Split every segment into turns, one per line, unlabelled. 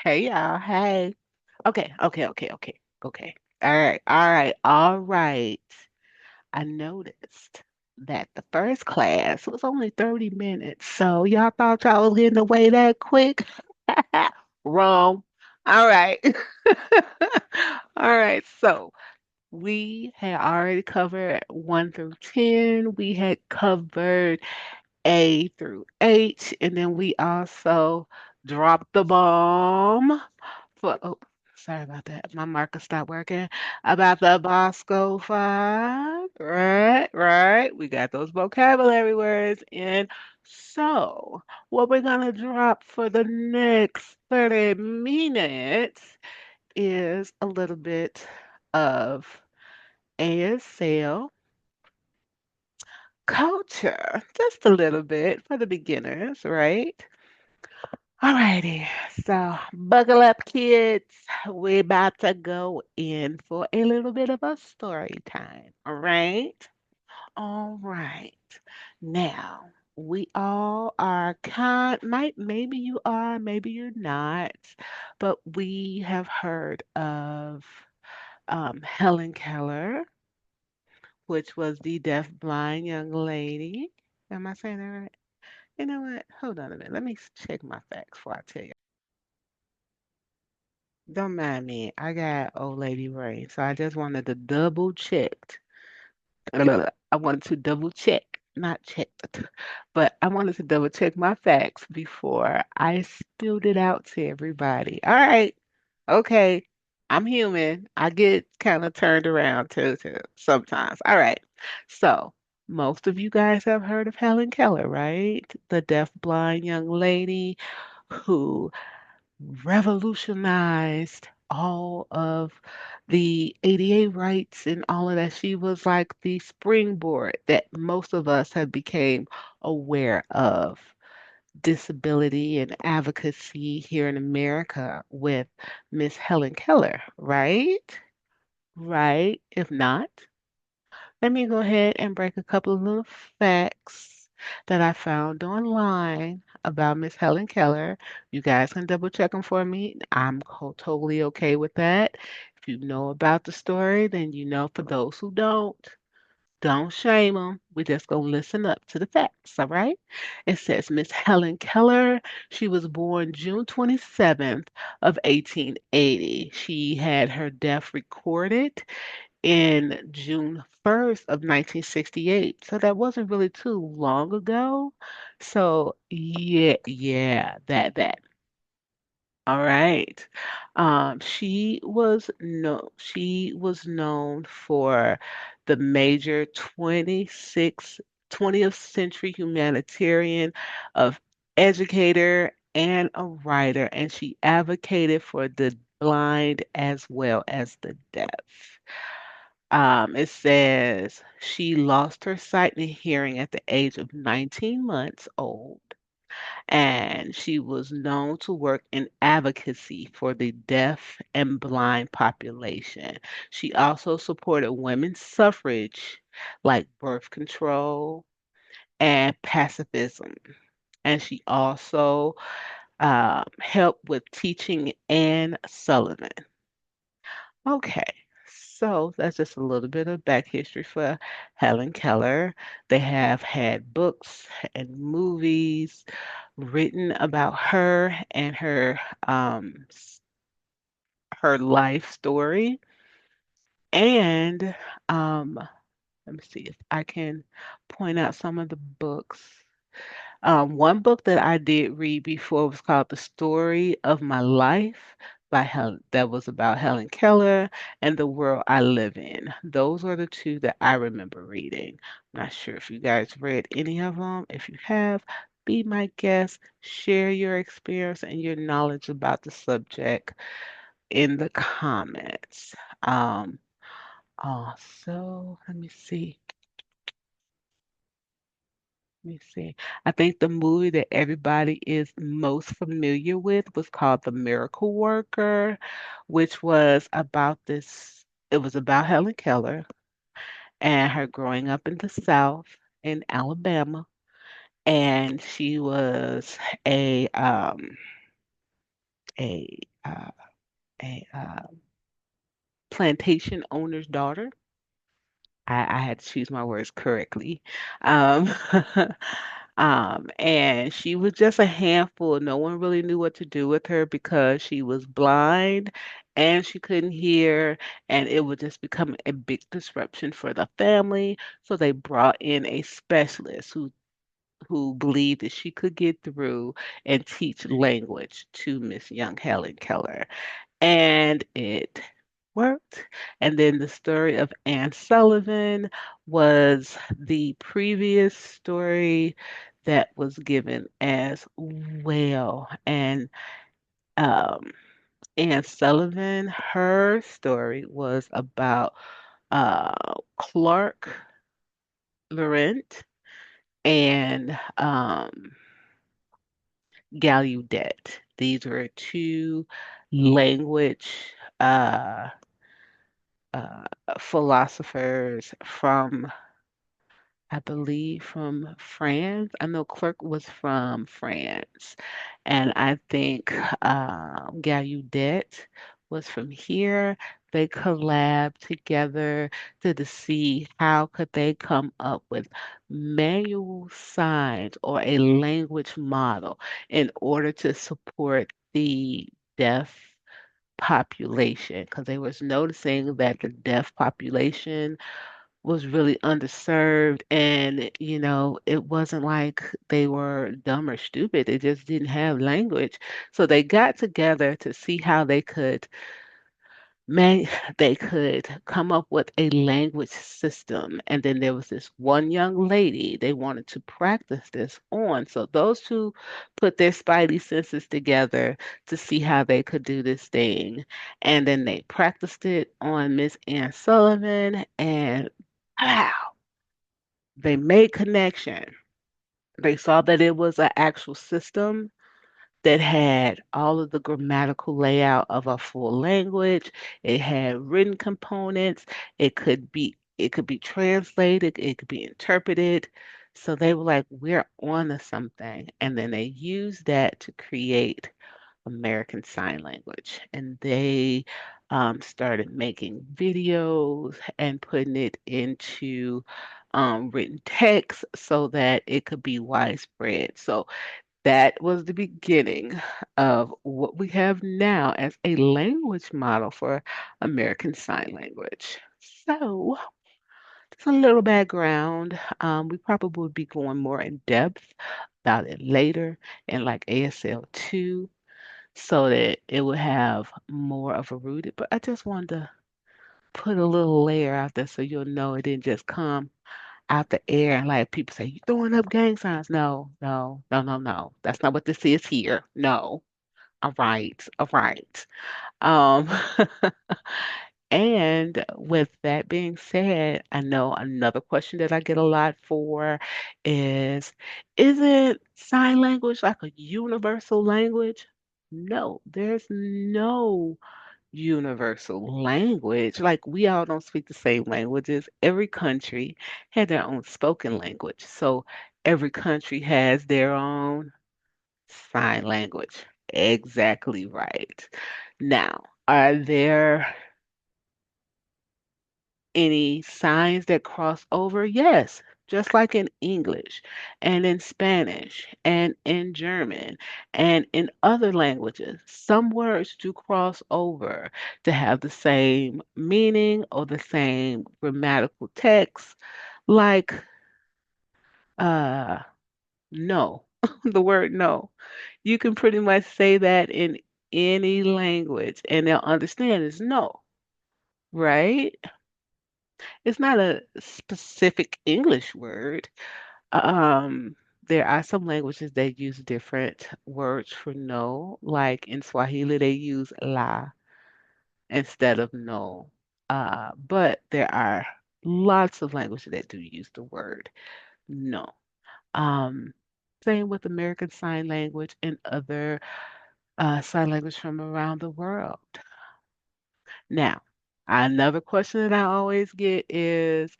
Hey y'all. Hey. Okay. All right. I noticed that the first class was only 30 minutes, so y'all thought y'all was getting away that quick? Wrong. All right. All right. So we had already covered 1 through 10. We had covered A through H, and then we also dropped the bomb for, oh, sorry about that. My marker stopped working. About the Bosco Five. Right. We got those vocabulary words in. So, what we're gonna drop for the next 30 minutes is a little bit of ASL culture, just a little bit for the beginners, right? Alrighty, so buckle up, kids. We're about to go in for a little bit of a story time. All right? All right. Now, we all are maybe you are, maybe you're not, but we have heard of Helen Keller, which was the deaf-blind young lady. Am I saying that right? You know what? Hold on a minute. Let me check my facts before I tell you. Don't mind me. I got old lady brain, so I just wanted to double check. I wanted to double check, not check, but I wanted to double check my facts before I spilled it out to everybody. All right. Okay. I'm human. I get kind of turned around too sometimes. All right. So, most of you guys have heard of Helen Keller, right? The deaf-blind young lady who revolutionized all of the ADA rights and all of that. She was like the springboard that most of us have became aware of disability and advocacy here in America with Miss Helen Keller, right? Right. If not, let me go ahead and break a couple of little facts that I found online about Miss Helen Keller. You guys can double check them for me. I'm totally okay with that. If you know about the story, then you know. For those who don't shame them. We're just going to listen up to the facts, all right? It says Miss Helen Keller, she was born June 27th of 1880. She had her death recorded in June 1st of 1968. So that wasn't really too long ago. So yeah, that. All right. She was known for the major 20th century humanitarian of educator and a writer, and she advocated for the blind as well as the deaf. It says she lost her sight and hearing at the age of 19 months old, and she was known to work in advocacy for the deaf and blind population. She also supported women's suffrage, like birth control and pacifism. And she also helped with teaching Anne Sullivan. Okay, so that's just a little bit of back history for Helen Keller. They have had books and movies written about her and her life story. And let me see if I can point out some of the books. One book that I did read before was called The Story of My Life by Helen, that was about Helen Keller and the world I live in. Those are the two that I remember reading. I'm not sure if you guys read any of them. If you have, be my guest, share your experience and your knowledge about the subject in the comments. Um, Also, let me see. I think the movie that everybody is most familiar with was called The Miracle Worker, which was about it was about Helen Keller and her growing up in the South in Alabama. And she was a a uh, a plantation owner's daughter. I had to choose my words correctly. Um, and she was just a handful. No one really knew what to do with her because she was blind and she couldn't hear, and it would just become a big disruption for the family. So they brought in a specialist who believed that she could get through and teach language to Miss Young Helen Keller, and it worked. And then the story of Anne Sullivan was the previous story that was given as well. And um, Anne Sullivan, her story was about uh, Clark Laurent and Gallaudet. These were two language uh, uh, philosophers from, I believe, from France. I know Clerk was from France, and I think Gallaudet was from here. They collabed together to see how could they come up with manual signs or a language model in order to support the deaf population, because they was noticing that the deaf population was really underserved, and it wasn't like they were dumb or stupid, they just didn't have language. So they got together to see how man they could come up with a language system. And then there was this one young lady they wanted to practice this on. So those two put their spidey senses together to see how they could do this thing. And then they practiced it on Miss Ann Sullivan, and wow, they made connection. They saw that it was an actual system that had all of the grammatical layout of a full language. It had written components. It could be translated. It could be interpreted. So they were like, we're on to something. And then they used that to create American Sign Language. And they started making videos and putting it into written text so that it could be widespread. So that was the beginning of what we have now as a language model for American Sign Language. So, just a little background. We probably will be going more in depth about it later in like ASL 2 so that it would have more of a rooted. But I just wanted to put a little layer out there so you'll know it didn't just come out the air and like people say, you throwing up gang signs. No, no, no, no, no. That's not what this is here. No. All right. All right. Um, and with that being said, I know another question that I get a lot for is, isn't sign language like a universal language? No, there's no universal language. Like we all don't speak the same languages. Every country had their own spoken language. So every country has their own sign language. Exactly right. Now, are there any signs that cross over? Yes, just like in English and in Spanish and in German and in other languages. Some words do cross over to have the same meaning or the same grammatical text, like uh no, the word no. You can pretty much say that in any language and they'll understand it's no, right? It's not a specific English word. Um, there are some languages that use different words for no, like in Swahili, they use la instead of no. But there are lots of languages that do use the word no. Um, Same with American Sign Language and other sign language from around the world. Now, another question that I always get is,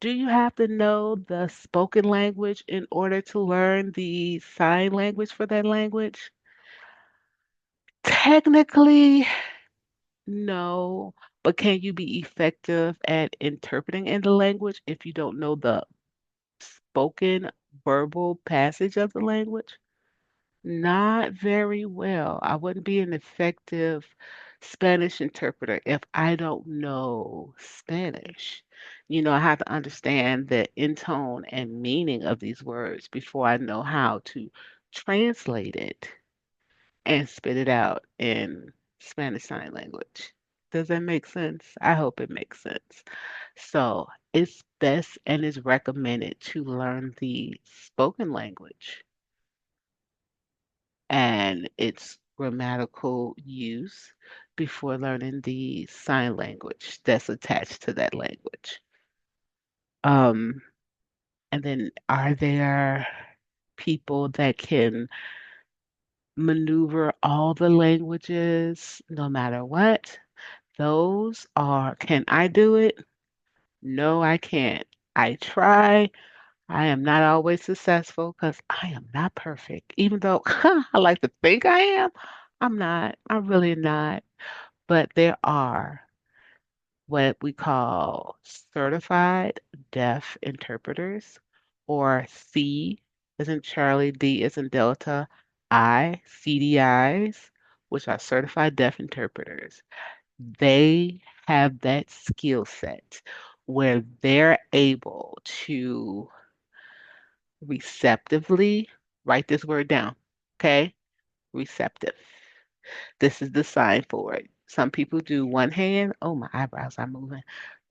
do you have to know the spoken language in order to learn the sign language for that language? Technically, no, but can you be effective at interpreting in the language if you don't know the spoken verbal passage of the language? Not very well. I wouldn't be an effective Spanish interpreter if I don't know Spanish. I have to understand the intone and meaning of these words before I know how to translate it and spit it out in Spanish Sign Language. Does that make sense? I hope it makes sense. So it's best and is recommended to learn the spoken language and its grammatical use before learning the sign language that's attached to that language. Um, and then are there people that can maneuver all the languages no matter what? Those are, can I do it? No, I can't. I try. I am not always successful because I am not perfect. Even though I like to think I am, I'm not. I'm really not. But there are what we call certified deaf interpreters, or C as in Charlie, D as in Delta, CDIs, which are certified deaf interpreters. They have that skill set where they're able to receptively write this word down. Okay? Receptive. This is the sign for it. Some people do one hand. Oh, my eyebrows are moving.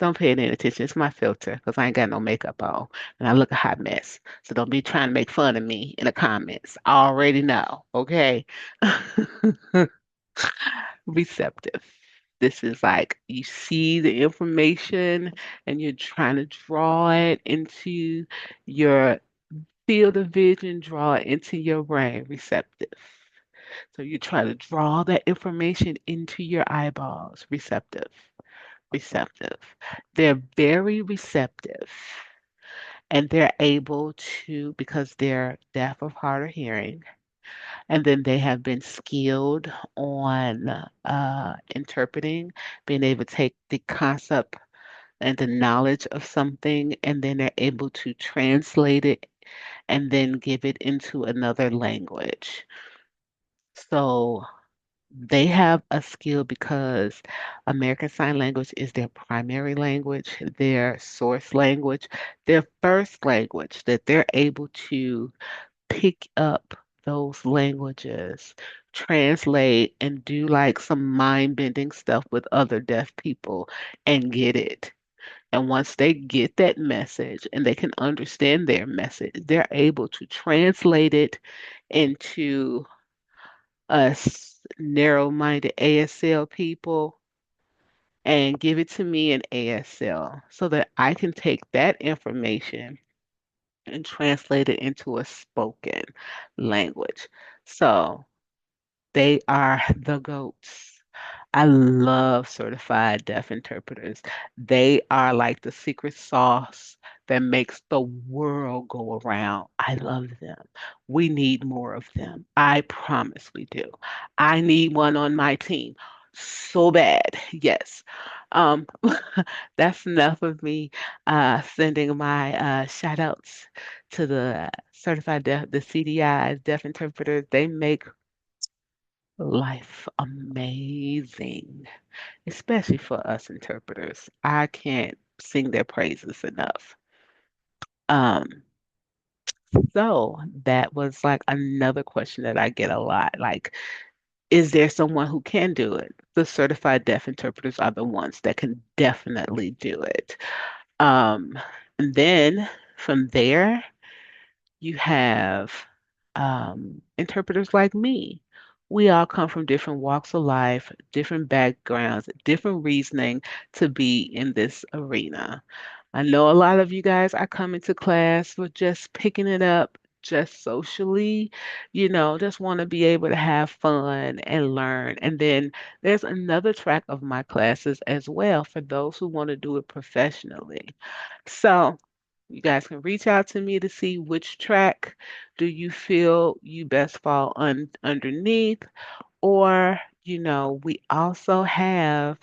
Don't pay any attention. It's my filter because I ain't got no makeup on and I look a hot mess. So don't be trying to make fun of me in the comments. I already know. Okay? Receptive. This is like you see the information and you're trying to draw it into your field of vision, draw it into your brain. Receptive. So you try to draw that information into your eyeballs. Receptive, receptive. They're very receptive and they're able to, because they're deaf of hard of hearing, and then they have been skilled on interpreting, being able to take the concept and the knowledge of something, and then they're able to translate it and then give it into another language. So they have a skill because American Sign Language is their primary language, their source language, their first language that they're able to pick up those languages, translate, and do like some mind-bending stuff with other deaf people and get it. And once they get that message and they can understand their message, they're able to translate it into us narrow-minded ASL people and give it to me in ASL so that I can take that information and translate it into a spoken language. So they are the GOATs. I love certified deaf interpreters. They are like the secret sauce that makes the world go around. I love them. We need more of them. I promise we do. I need one on my team so bad. Yes. Um, that's enough of me sending my shout outs to the certified deaf, the CDIs, deaf interpreters. They make life amazing, especially for us interpreters. I can't sing their praises enough. Um, so that was like another question that I get a lot. Like, is there someone who can do it? The certified deaf interpreters are the ones that can definitely do it. Um, and then from there, you have interpreters like me. We all come from different walks of life, different backgrounds, different reasoning to be in this arena. I know a lot of you guys are coming to class for just picking it up, just socially, just want to be able to have fun and learn. And then there's another track of my classes as well for those who want to do it professionally. So you guys can reach out to me to see which track do you feel you best fall underneath, Or, we also have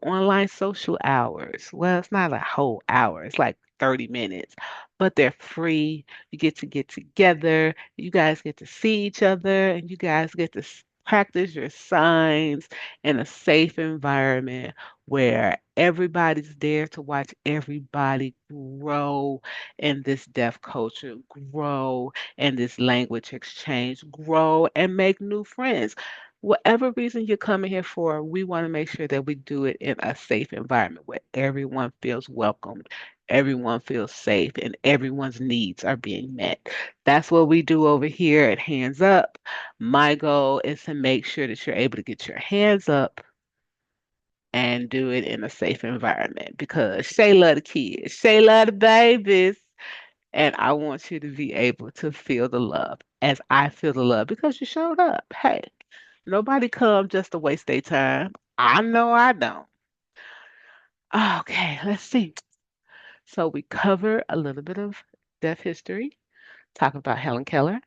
online social hours. Well, it's not a whole hour, it's like 30 minutes, but they're free. You get together, you guys get to see each other, and you guys get to practice your signs in a safe environment where everybody's there to watch everybody grow in this deaf culture, grow in this language exchange, grow and make new friends. Whatever reason you're coming here for, we want to make sure that we do it in a safe environment where everyone feels welcomed, everyone feels safe, and everyone's needs are being met. That's what we do over here at Hands Up. My goal is to make sure that you're able to get your hands up and do it in a safe environment because Shay love the kids, Shay love the babies, and I want you to be able to feel the love as I feel the love because you showed up. Hey. Nobody come just to waste their time. I know I don't. Okay, let's see. So we cover a little bit of deaf history, talk about Helen Keller,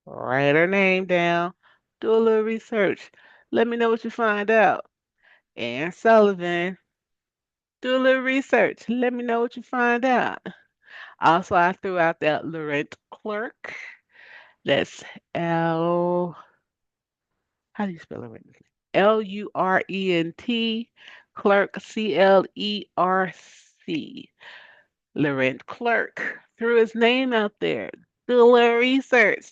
write her name down, do a little research. Let me know what you find out. Ann Sullivan, do a little research. Let me know what you find out. Also, I threw out that Laurent Clerk. That's L. How do you spell Laurent? Lurent, Clerk, Clerc. Laurent Clerk threw his name out there. Do a little research.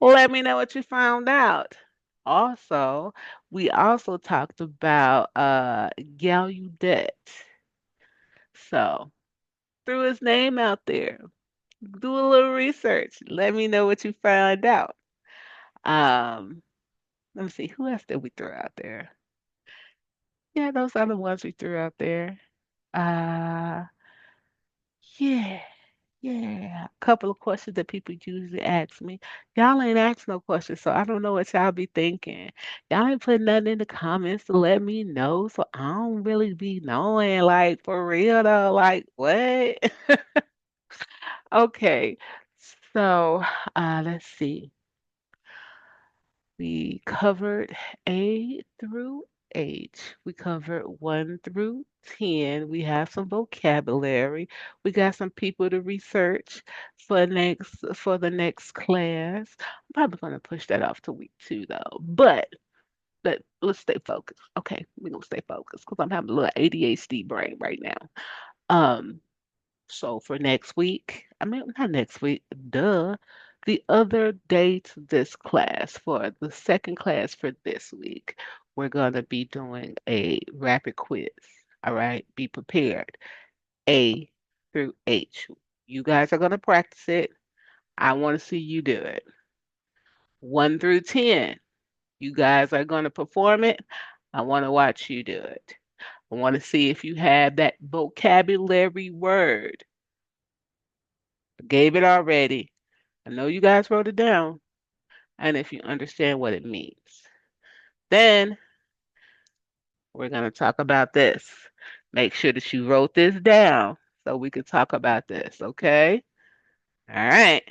Let me know what you found out. Also, we also talked about Gallaudet. So, threw his name out there. Do a little research. Let me know what you found out. Um, Let me see, who else did we throw out there? Yeah, those are the ones we threw out there. Uh, yeah, yeah. A couple of questions that people usually ask me. Y'all ain't asked no questions, so I don't know what y'all be thinking. Y'all ain't put nothing in the comments to let me know, so I don't really be knowing, like, for real though, like, what? Okay, so let's see. We covered A through H. We covered 1 through 10. We have some vocabulary. We got some people to research for the next class. I'm probably gonna push that off to week 2 though. But let's stay focused. Okay, we're gonna stay focused because I'm having a little ADHD brain right now. Um, so for next week, I mean, not next week, duh. The other day to this class, for the second class for this week, we're going to be doing a rapid quiz. All right, be prepared. A through H. You guys are going to practice it. I want to see you do it. 1 through 10. You guys are going to perform it. I want to watch you do it. I want to see if you have that vocabulary word. I gave it already. I know you guys wrote it down, and if you understand what it means. Then we're going to talk about this. Make sure that you wrote this down so we can talk about this, okay? All right.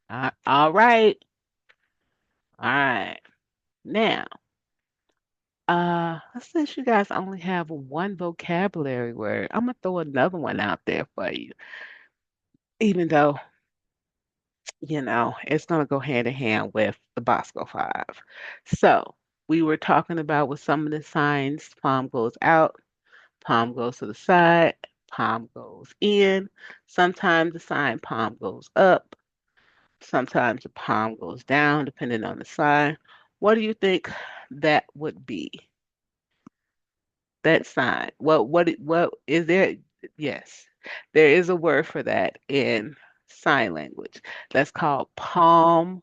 All right. All right. Now, since you guys only have one vocabulary word, I'm gonna throw another one out there for you, even though, it's gonna go hand in hand with the Bosco Five. So, we were talking about with some of the signs, palm goes out, palm goes to the side, palm goes in. Sometimes the sign palm goes up, sometimes the palm goes down, depending on the sign. What do you think that would be? That sign. What is there? Yes, there is a word for that in sign language. That's called palm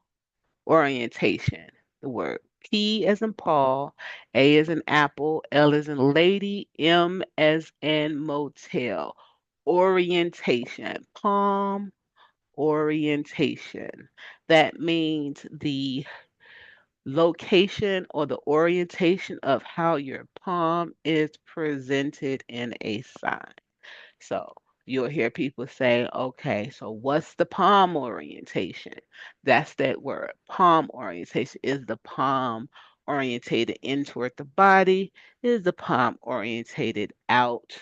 orientation. The word P as in Paul, A as in apple, L as in lady, M as in motel. Orientation. Palm orientation. That means the location or the orientation of how your palm is presented in a sign. So You'll hear people say, okay, so what's the palm orientation? That's that word. Palm orientation. Is the palm orientated in toward the body? Is the palm orientated out?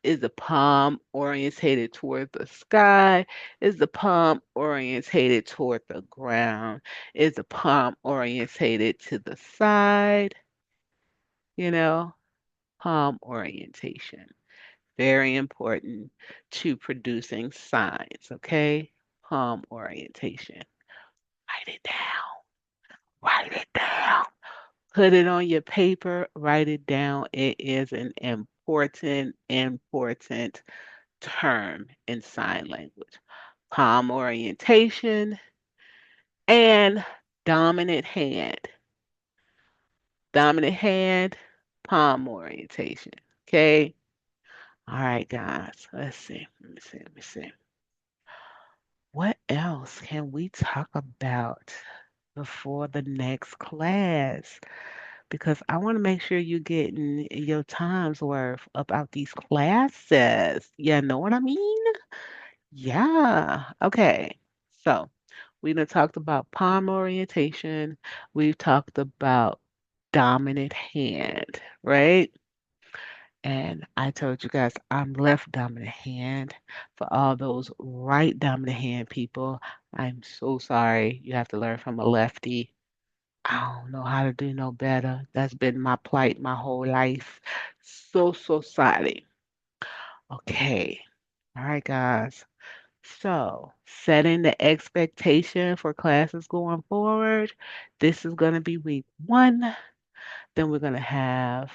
Is the palm orientated toward the sky? Is the palm orientated toward the ground? Is the palm orientated to the side? You know, palm orientation. Very important to producing signs, okay? Palm orientation. Write it down. Write it down. Put it on your paper. Write it down. It is an important term in sign language. Palm orientation and dominant hand. Dominant hand, palm orientation. Okay? All right, guys. Let's see. Let me see. Let me see. What else can we talk about before the next class? Because I want to make sure you're getting your time's worth about these classes. You know what I mean? Yeah. Okay. So we done talked about palm orientation. We've talked about dominant hand, right? And I told you guys I'm left dominant hand. For all those right dominant hand people, I'm so sorry. You have to learn from a lefty. I don't know how to do no better. That's been my plight my whole life. So sorry. Okay. All right, guys. So, setting the expectation for classes going forward. This is going to be week 1. Then we're going to have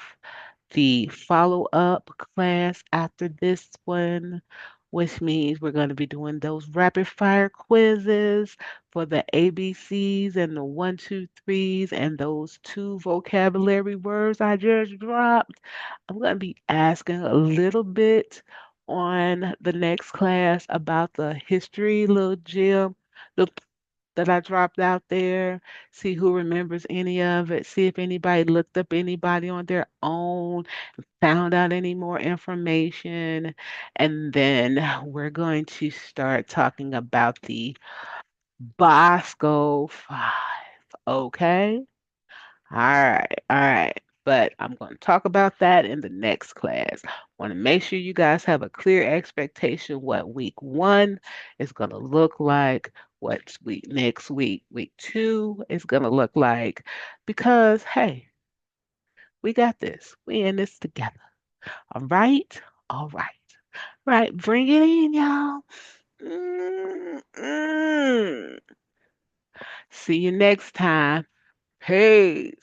the follow-up class after this one, which means we're going to be doing those rapid fire quizzes for the ABCs and the one, two, threes, and those 2 vocabulary words I just dropped. I'm going to be asking a little bit on the next class about the history little gem the, that I dropped out there. See who remembers any of it. See if anybody looked up anybody on their own, found out any more information. And then we're going to start talking about the Bosco 5. Okay? All right, all right. But I'm going to talk about that in the next class. Want to make sure you guys have a clear expectation what week 1 is going to look like, what week 2 is going to look like. Because, hey, we got this. We in this together. All right? All right. Right. Bring it in, y'all. Mm-mm. See you next time. Peace.